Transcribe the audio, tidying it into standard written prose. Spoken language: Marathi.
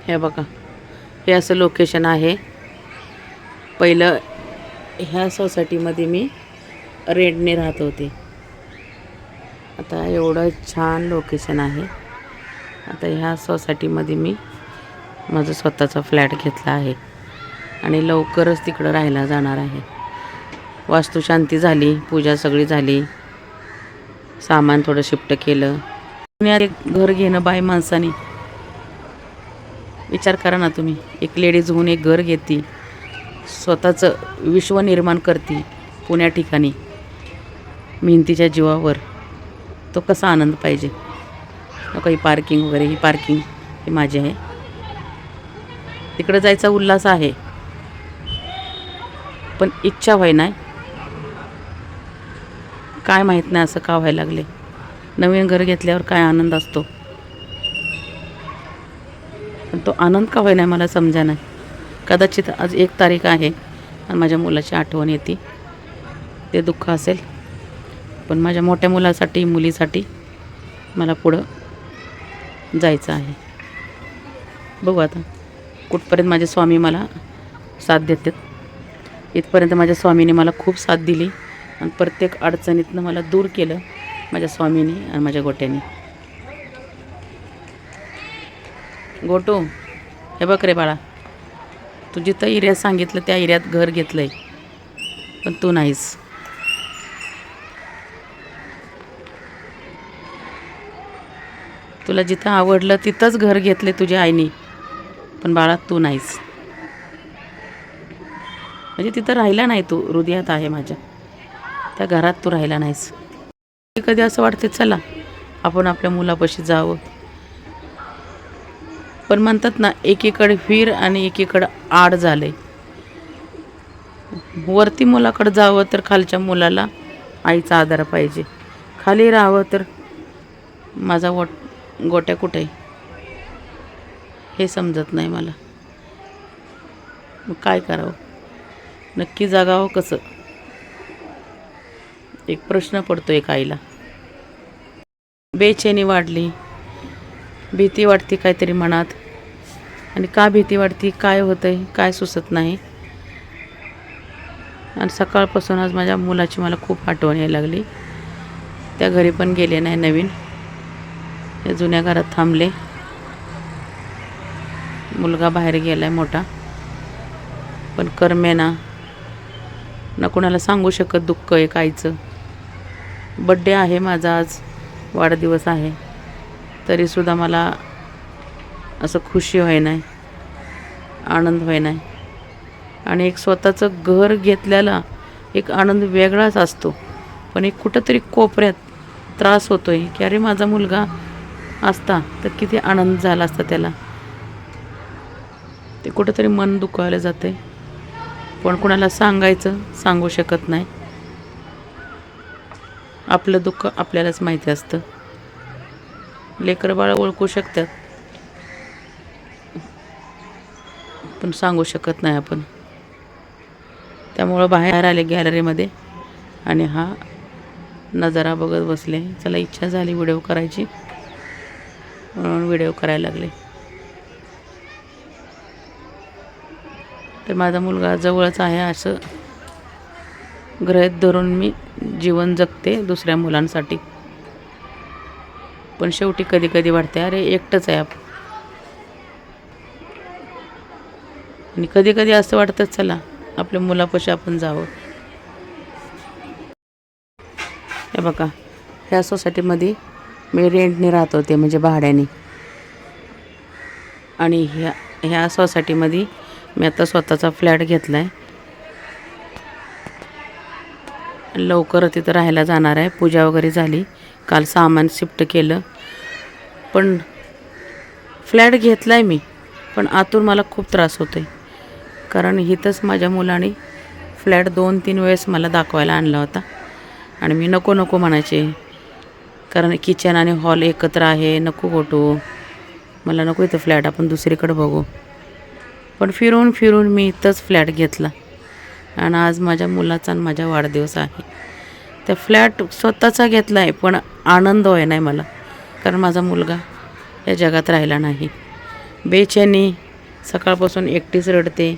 हे बघा, हे असं लोकेशन आहे. पहिलं ह्या सोसायटीमध्ये मी रेंटने राहत होते. आता एवढं छान लोकेशन आहे. आता ह्या सोसायटीमध्ये मी माझा स्वतःचा फ्लॅट घेतला आहे आणि लवकरच तिकडं राहायला जाणार आहे. वास्तुशांती झाली, पूजा सगळी झाली, सामान थोडं शिफ्ट केलं. पुण्यात एक घर घेणं बाय माणसाने, विचार करा ना तुम्ही. एक लेडीज होऊन एक घर घेते, स्वतःचं विश्व निर्माण करते पुण्या ठिकाणी मेहनतीच्या जीवावर. तो कसा आनंद पाहिजे. काही पार्किंग वगैरे, ही पार्किंग ही माझी आहे. तिकडं जायचा उल्हास आहे, पण इच्छा व्हाय नाही. काय माहीत नाही असं का व्हायला लागले. नवीन घर घेतल्यावर काय आनंद असतो, पण तो आनंद का व्हाय नाही मला समजा नाही. कदाचित आज 1 तारीख आहे आणि माझ्या मुलाची आठवण येते, ते दुःख असेल. पण माझ्या मोठ्या मुलासाठी, मुलीसाठी मला पुढं जायचं आहे. बघू आता कुठपर्यंत माझे स्वामी मला साथ देतात. इथपर्यंत माझ्या स्वामीने मला खूप साथ दिली आणि प्रत्येक अडचणीतनं मला दूर केलं माझ्या स्वामीने आणि माझ्या गोट्याने. गोटू, हे बघ रे बाळा, तू जिथं एरियात सांगितलं त्या एरियात घर घेतलं आहे, पण तू नाहीस. तुला जिथं आवडलं तिथंच घर घेतले तुझ्या आईने, पण बाळा तू नाहीस. म्हणजे तिथं राहिला नाही तू, हृदयात आहे माझ्या. त्या घरात तू राहिला नाहीस. कधी असं वाटते चला आपण आपल्या मुलापाशी जावं, पण म्हणतात ना एकीकडे वीर आणि एकीकडे आड झाले. वरती मुलाकडे जावं तर खालच्या मुलाला आईचा आधार पाहिजे, खाली राहावं तर माझा गोट्या कुठे आहे हे समजत नाही मला. मग काय करावं, नक्की जगावं कसं, एक प्रश्न पडतो एक आईला. बेचैनी वाढली, भीती वाटते काहीतरी मनात. आणि का भीती वाटते, काय होतंय काय सुचत नाही. आणि सकाळपासून आज माझ्या मुलाची मला खूप आठवण यायला लागली. त्या घरी पण गेले नाही, नवीन या जुन्या घरात थांबले. मुलगा बाहेर गेलाय मोठा, पण करमेना ना कोणाला सांगू शकत दुःख एक आईचं. बड्डे आहे माझा आज, वाढदिवस आहे, तरीसुद्धा मला असं खुशी व्हाय नाही, आनंद व्हाय नाही. आणि एक स्वतःचं घर घेतल्याला एक आनंद वेगळाच असतो, पण एक कुठंतरी कोपऱ्यात त्रास होतो आहे की अरे माझा मुलगा असता तर किती आनंद झाला असता त्याला. ते कुठंतरी मन दुखावलं जातं आहे, पण कुणाला सांगू शकत नाही. आपलं दुःख आपल्यालाच माहिती असतं. लेकरं बाळं ओळखू शकतात, पण सांगू शकत नाही आपण. त्यामुळं बाहेर आले गॅलरीमध्ये आणि हा नजारा बघत बसले. चला इच्छा झाली व्हिडिओ करायची म्हणून व्हिडिओ करायला लागले. तर माझा मुलगा जवळच आहे असं गृहीत धरून मी जीवन जगते दुसऱ्या मुलांसाठी. पण शेवटी कधी कधी वाटते अरे एकटंच आहे आपण. आणि कधी कधी असं वाटतं चला आपल्या मुलापाशी आपण जावं. हे बघा, ह्या सोसायटीमध्ये मी रेंटने राहत होते, म्हणजे भाड्याने. आणि ह्या सोसायटीमध्ये मी आता स्वतःचा फ्लॅट घेतला आहे. लवकर तिथं राहायला जाणार आहे. पूजा वगैरे झाली, काल सामान शिफ्ट केलं. पण फ्लॅट घेतला आहे मी, पण आतून मला खूप त्रास होतो आहे. कारण इथंच माझ्या मुलाने फ्लॅट 2-3 वेळेस मला दाखवायला आणला होता आणि मी नको नको म्हणायचे. कारण किचन आणि हॉल एकत्र आहे, नको गोटू, मला नको इथं फ्लॅट, आपण दुसरीकडे बघू. पण फिरून फिरून मी इथंच फ्लॅट घेतला आणि आज माझ्या मुलाचा आणि माझा वाढदिवस आहे. त्या फ्लॅट स्वतःचा घेतला आहे, पण आनंद होय नाही मला, कारण माझा मुलगा या जगात राहिला नाही. बेचैनी, सकाळपासून एकटीच रडते.